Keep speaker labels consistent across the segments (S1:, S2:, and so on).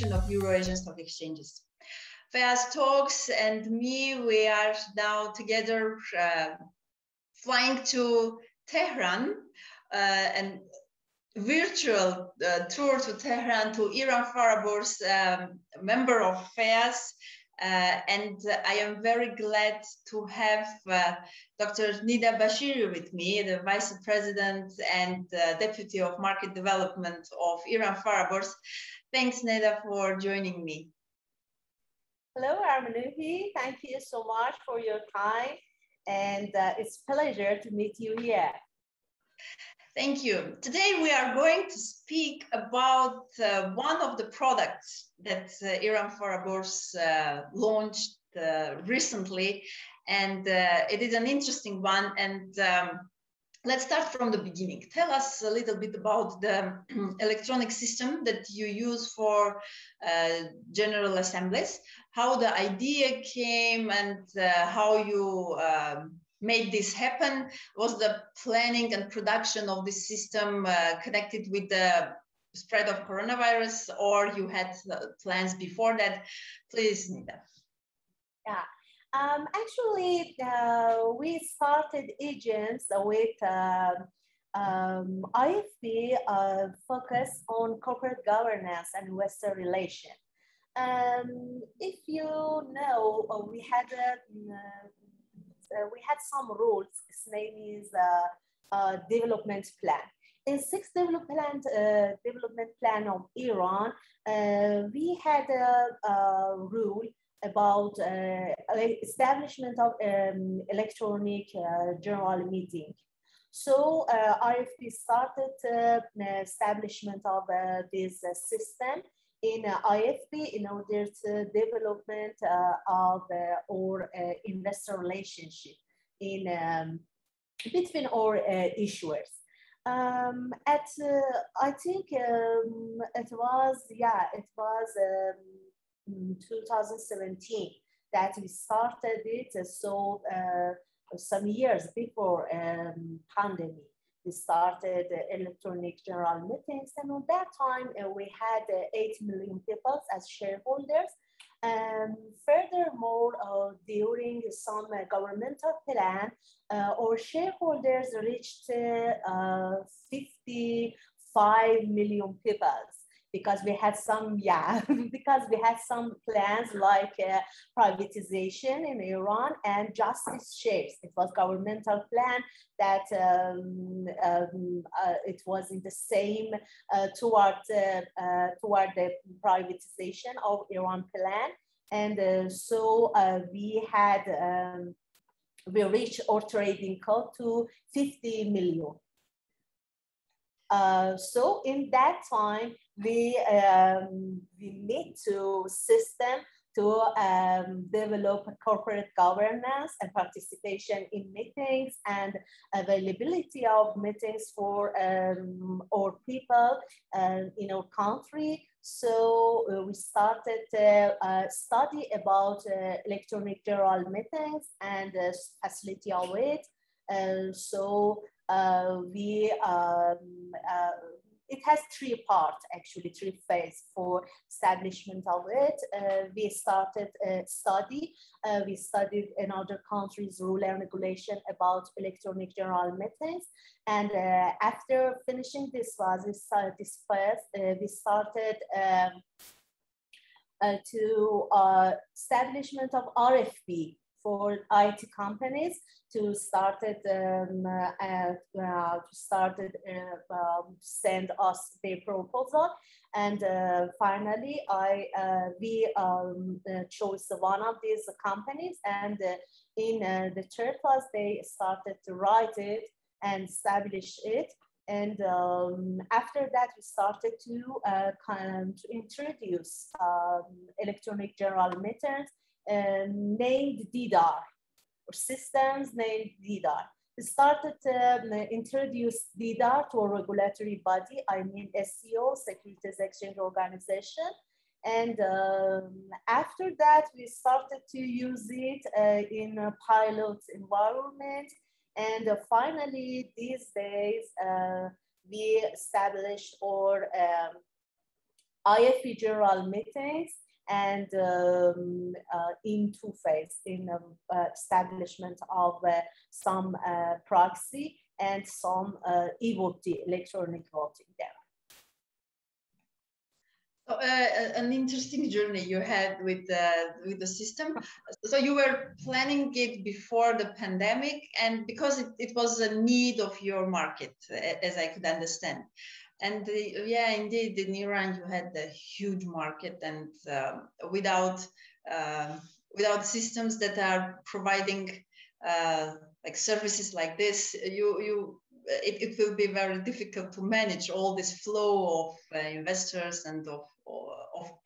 S1: Federation of Euro-Asian Stock Exchanges. FEAS Talks and me, we are now together flying to Tehran and virtual tour to Tehran to Iran Fara Bourse, member of FEAS. And I am very glad to have Dr. Neda Bashiri with me, the Vice President and Deputy of Market Development of Iran Fara Bourse. Thanks, Neda, for joining me.
S2: Hello, Armanuhi. Thank you so much for your time. And it's a pleasure to meet you here.
S1: Thank you. Today we are going to speak about one of the products that Iran Fara Bourse launched recently, and it is an interesting one. And let's start from the beginning. Tell us a little bit about the electronic system that you use for general assemblies, how the idea came, and how you made this happen. Was the planning and production of this system connected with the spread of coronavirus, or you had plans before that? Please, Neda.
S2: Yeah, actually, we started agents with IFB focus on corporate governance and investor relation. If you know, we had some rules. Its name is development plan. In sixth development plan of Iran, we had a rule about establishment of electronic general meeting. So IFP started establishment of this system in IFP in order to development of our investor relationship in between our issuers. I think it was 2017 that we started it. So some years before pandemic, we started electronic general meetings, and at that time we had 8 million people as shareholders. Furthermore, during some governmental plan, our shareholders reached 55 million people. Because we had some, because we had some plans like privatization in Iran and justice shares. It was governmental plan that it was in the same toward the privatization of Iran plan, and so we reached our trading code to 50 million. So in that time, we need to system to develop corporate governance and participation in meetings and availability of meetings for our people in our country. So we started study about electronic general meetings and facility of it. It has three parts, actually, three phases for establishment of it. We started a study. We studied in other countries' rule and regulation about electronic general meetings. And after finishing this phase, we started to establishment of RFP for IT companies to send us their proposal, and finally we chose one of these companies, and in the third phase they started to write it and establish it, and after that we started to introduce electronic general meetings named Didar, or systems named Didar. We started to introduce Didar to a regulatory body, I mean SEO, Securities Exchange Organization. And after that, we started to use it in a pilot environment. And finally, these days, we established our IFE general meetings, and in two phases, in establishment of some proxy and some e-voting, electronic voting there.
S1: So, an interesting journey you had with the system. So you were planning it before the pandemic, and because it was a need of your market, as I could understand. And yeah, indeed, in Iran you had a huge market, and without systems that are providing like services like this, it will be very difficult to manage all this flow of investors and of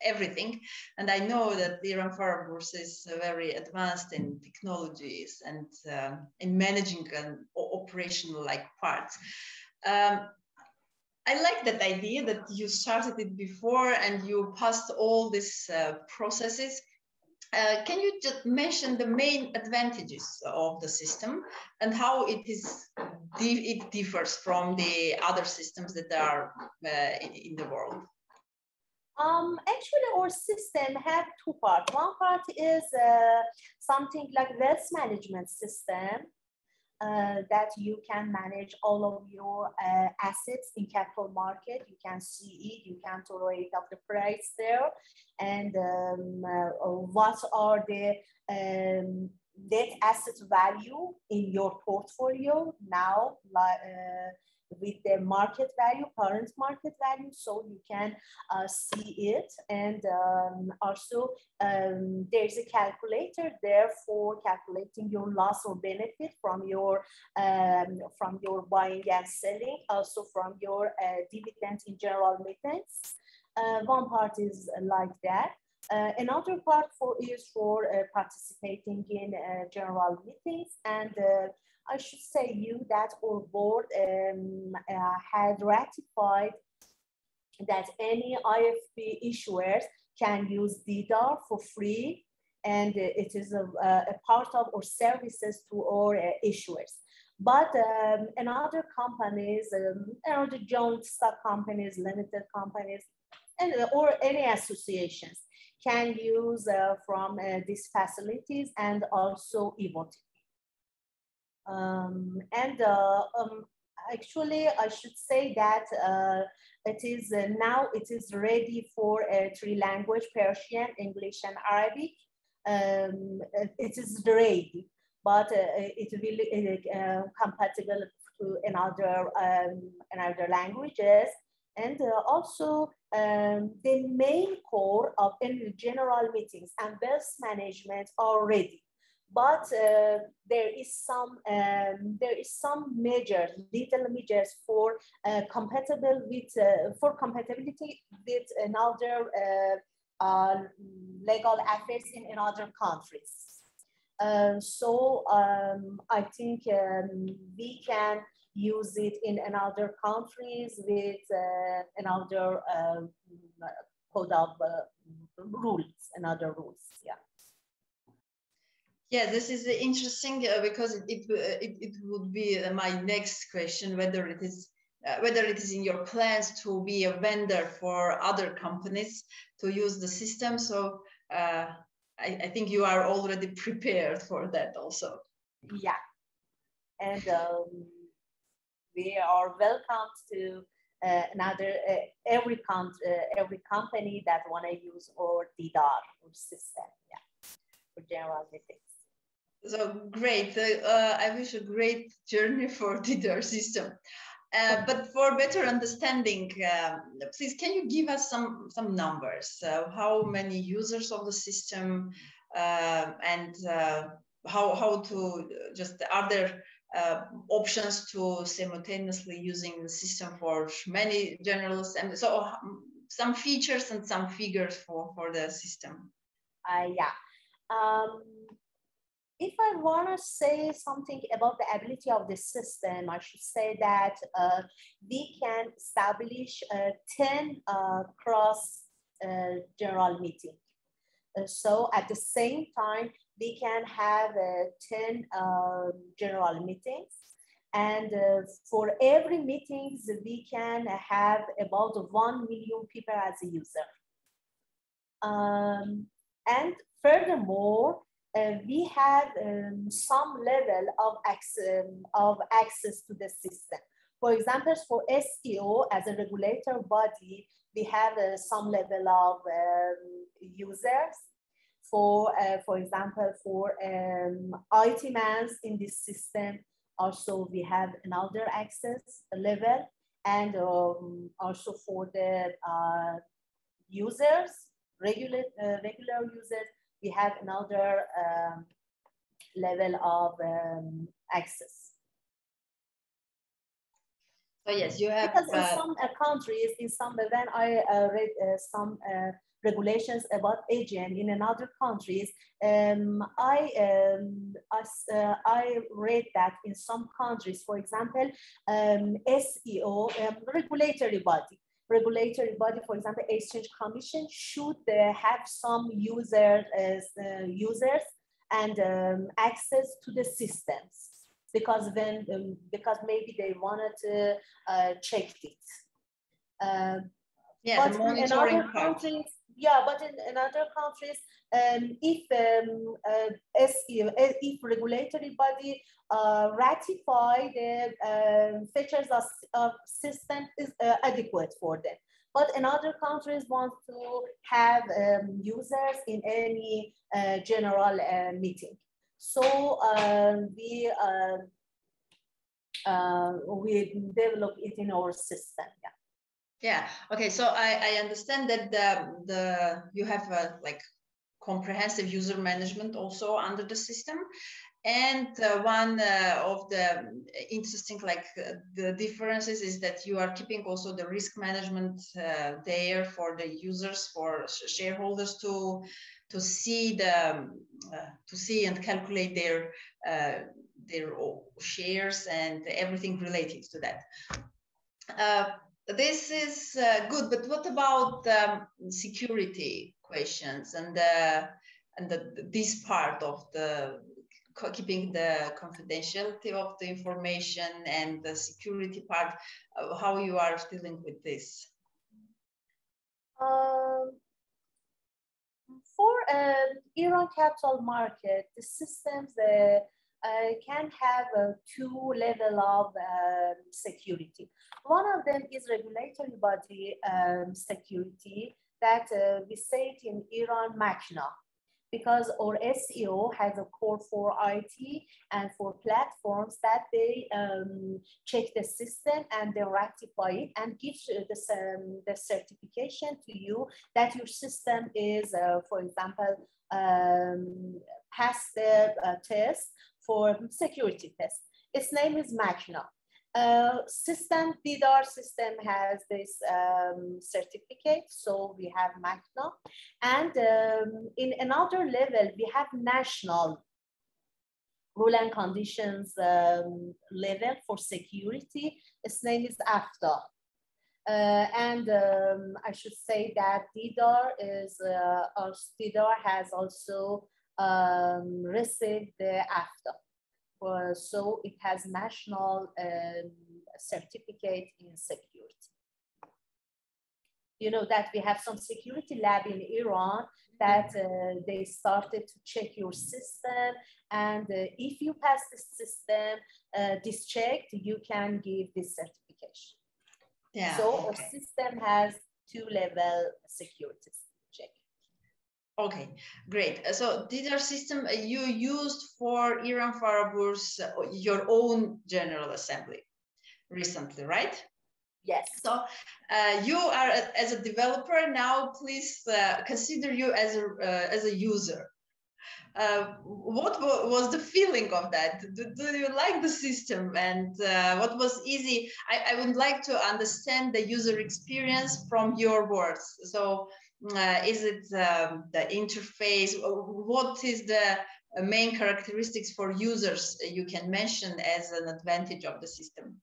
S1: everything. And I know that Iran Fara Bourse is very advanced in technologies and in managing an operational like parts. I like that idea that you started it before and you passed all these processes. Can you just mention the main advantages of the system and how it differs from the other systems that are in the world?
S2: Actually, our system have two parts. One part is something like wealth management system that you can manage all of your assets in capital market. You can see it, you can tolerate up the price there, and what are the net asset value in your portfolio now, with the market value, current market value, so you can see it. And also there's a calculator there for calculating your loss or benefit from your buying and selling, also from your dividend in general meetings. One part is like that. Another part is for participating in general meetings, and I should say you that our board had ratified that any IFP issuers can use Didar for free, and it is a part of our services to our issuers. But another companies, another joint stock companies, limited companies, and or any associations can use from these facilities and also e-voting. Actually, I should say that it is now it is ready for three language: Persian, English, and Arabic. It is ready, but it will be compatible to another languages. And also the main core of any general meetings and wealth management are ready. But there is some measures, little measures for compatibility with another legal affairs in another countries. So I think we can use it in another countries with another code of rules, another rules. Yeah.
S1: Yeah, this is interesting because it would be my next question, whether it is in your plans to be a vendor for other companies to use the system. So I think you are already prepared for that also.
S2: Yeah, and we are welcome to every company that want to use our Didar system. Yeah, for general meetings.
S1: So great. I wish a great journey for Didar system. But for better understanding, please, can you give us some numbers? How many users of the system, and how to just, are there options to simultaneously using the system for many generals, and so some features and some figures for the system?
S2: Yeah. If I want to say something about the ability of the system, I should say that we can establish 10 cross general meeting. So at the same time, we can have 10 general meetings. And for every meetings, we can have about 1 million people as a user. And furthermore, we have some level of access to the system. For example, for SEO as a regulator body, we have some level of users. For example, for IT mans in this system, also we have another access level, and also for the users, regular users, we have another level of access.
S1: So yes, you have.
S2: Because in some countries, when I read some regulations about AGN in another countries, I read that in some countries, for example, SEO, regulatory body, for example, Exchange Commission should have some users and access to the systems. Because maybe they wanted to check it.
S1: Yeah,
S2: but in other countries, if regulatory body ratify the features of system is adequate for them. But in other countries want to have users in any general meeting. So we develop it in our system. Yeah.
S1: Yeah. Okay. So I understand that you have like comprehensive user management also under the system, and one of the interesting the differences is that you are keeping also the risk management there for the users, for shareholders to see and calculate their shares and everything related to that. This is good, but what about security questions and this part of the keeping the confidentiality of the information and the security part? How you are dealing with this?
S2: For Iran capital market, the systems can have two levels of security. One of them is regulatory body security that we say it in Iran Machina, because our SEO has a core for IT and for platforms that they check the system and they rectify it and give the certification to you that your system is, for example, pass the test for security test. Its name is Machina. Didar system has this certificate, so we have Machina. And in another level, we have national rule and conditions level for security. Its name is AFTA. And I should say that Didar has also received the AFTA. So it has national certificate in security. You know that we have some security lab in Iran that they started to check your system, and if you pass this system, this check, you can give this certification. Yeah. So our system has two-level security check.
S1: Okay, great. So Didar system you used for Iran Fara Bourse, your own General Assembly recently, right?
S2: Yes.
S1: So you are as a developer now. Please consider you as a user. What was the feeling of that? Do you like the system, and what was easy? I would like to understand the user experience from your words. So is it the interface? What is the main characteristics for users you can mention as an advantage of the system?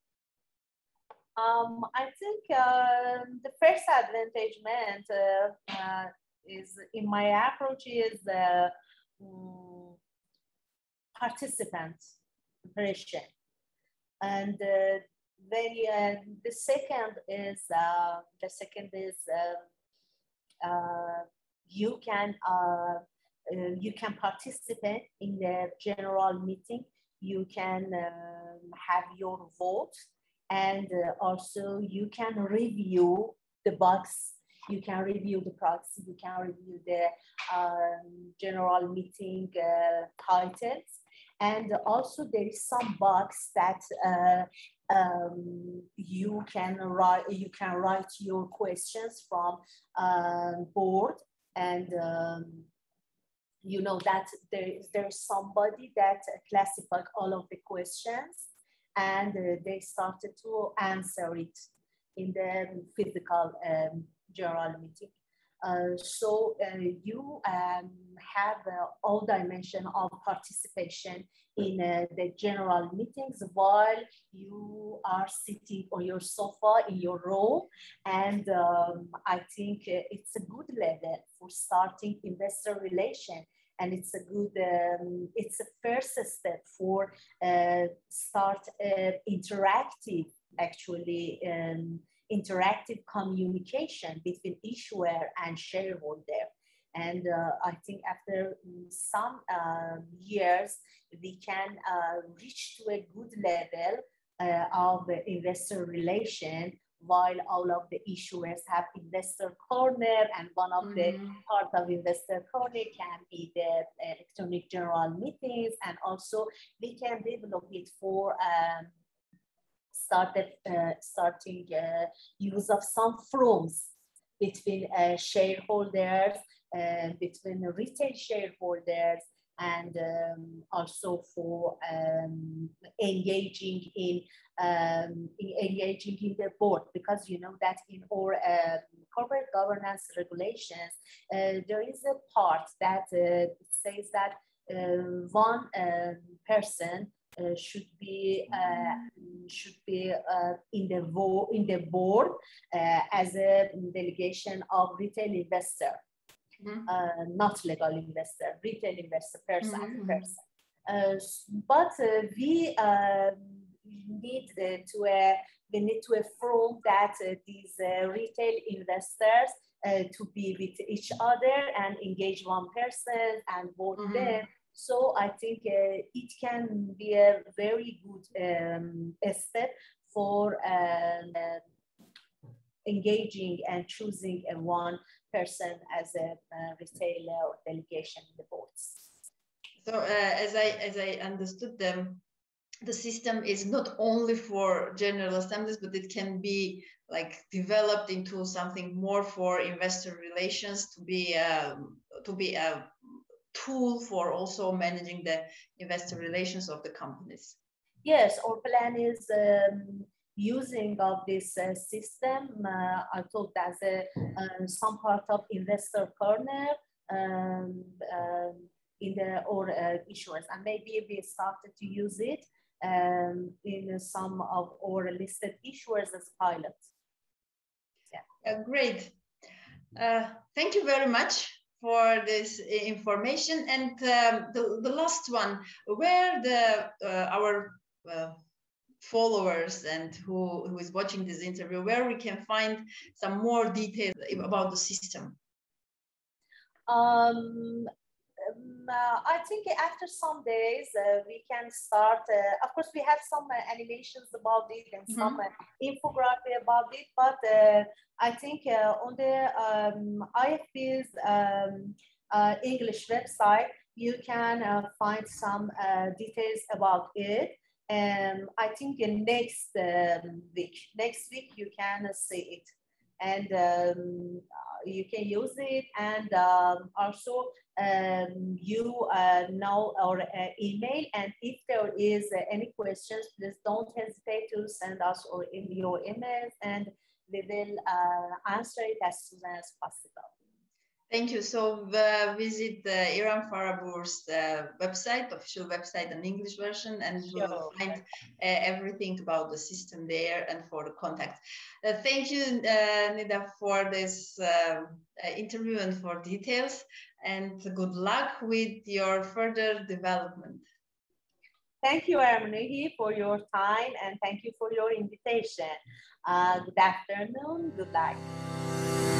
S2: I think the first advantage is in my approach is participant impression. And the second is you can participate in the general meeting. You can have your vote, and also you can review the bugs. You can review the proxy. You can review the general meeting titles, and also there is some bugs that you can write your questions from board, and you know that there's somebody that classified all of the questions, and they started to answer it in the physical general meeting. So you have all dimension of participation in the general meetings while you are sitting on your sofa in your room. And I think it's a good level for starting investor relation. And it's a good, it's a first step for start interactive, actually, interactive communication between issuer and shareholder. And I think after some years, we can reach to a good level of investor relation, while all of the issuers have investor corner, and one of the part of investor corner can be the electronic general meetings. And also we can develop it for starting use of some forums between shareholders, between retail shareholders, and also for engaging in the board, because you know that in our corporate governance regulations, there is a part that says that one person should be in the board as a delegation of retail investor. Not legal investor, retail investor, person as a person. But we need to affirm that these retail investors to be with each other and engage one person and vote them. So I think it can be a very good step for engaging and choosing one person as a retailer or delegation in the boards.
S1: So as I understood them, the system is not only for general assemblies, but it can be like developed into something more for investor relations, to be a tool for also managing the investor relations of the companies.
S2: Yes, our plan is using of this system, I thought as some part of investor corner in the issuers, and maybe we started to use it in some of our listed issuers as pilots.
S1: Yeah. Great. Thank you very much for this information. And the last one, where our followers and who is watching this interview, where we can find some more details about the system?
S2: I think after some days we can start. Of course, we have some animations about it and some infographic about it, but I think on the IFEAS English website, you can find some details about it. I think next week you can see it, and you can use it. And also you know our email, and if there is any questions, please don't hesitate to send us your emails, and we will answer it as soon as possible.
S1: Thank you. So visit the Iran Fara Bourse website, official website, an English version, and you will find everything about the system there and for the contact. Thank you, Neda, for this interview and for details, and good luck with your further development.
S2: Thank you, Armani, for your time, and thank you for your invitation. Good afternoon. Good luck.